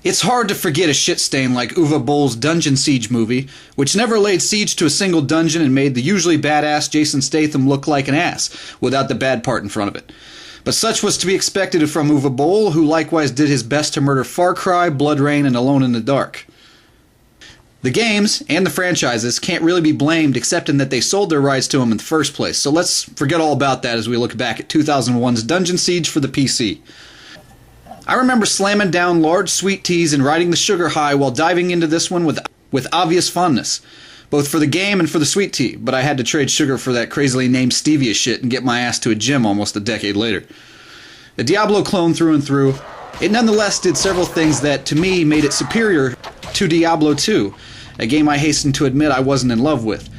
It's hard to forget a shit stain like Uwe Boll's Dungeon Siege movie, which never laid siege to a single dungeon and made the usually badass Jason Statham look like an ass, without the bad part in front of it. But such was to be expected from Uwe Boll, who likewise did his best to murder Far Cry, Blood Rain, and Alone in the Dark. The games, and the franchises, can't really be blamed except in that they sold their rights to them in the first place, so let's forget all about that as we look back at 2001's Dungeon Siege for the PC. I remember slamming down large sweet teas and riding the sugar high while diving into this one with obvious fondness, both for the game and for the sweet tea, but I had to trade sugar for that crazily named stevia shit and get my ass to a gym almost a decade later. A Diablo clone through and through, it nonetheless did several things that, to me, made it superior to Diablo 2, a game I hasten to admit I wasn't in love with,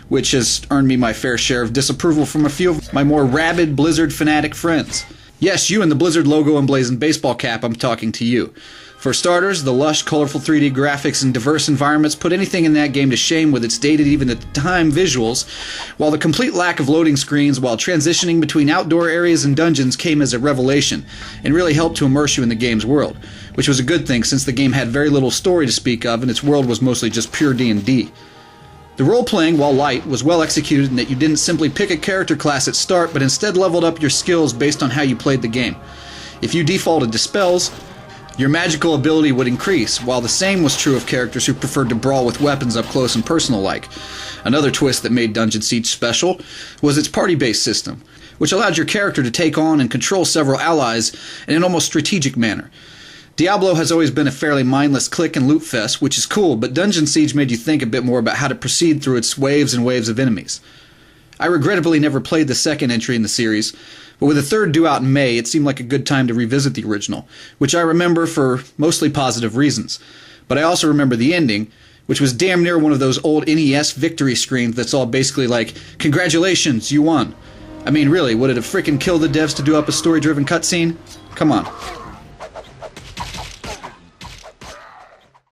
which has earned me my fair share of disapproval from a few of my more rabid Blizzard fanatic friends. Yes, you in the Blizzard logo emblazoned baseball cap, I'm talking to you. For starters, the lush, colorful 3D graphics and diverse environments put anything in that game to shame with its dated even at the time visuals, while the complete lack of loading screens while transitioning between outdoor areas and dungeons came as a revelation, and really helped to immerse you in the game's world, which was a good thing since the game had very little story to speak of and its world was mostly just pure D&D. The role-playing, while light, was well executed in that you didn't simply pick a character class at start, but instead leveled up your skills based on how you played the game. If you defaulted to spells, your magical ability would increase, while the same was true of characters who preferred to brawl with weapons up close and personal like. Another twist that made Dungeon Siege special was its party-based system, which allowed your character to take on and control several allies in an almost strategic manner. Diablo has always been a fairly mindless click and loot fest, which is cool, but Dungeon Siege made you think a bit more about how to proceed through its waves and waves of enemies. I regrettably never played the second entry in the series, but with the third due out in May, it seemed like a good time to revisit the original, which I remember for mostly positive reasons. But I also remember the ending, which was damn near one of those old NES victory screens that's all basically like, "Congratulations, you won." I mean, really, would it have frickin' killed the devs to do up a story-driven cutscene? Come on.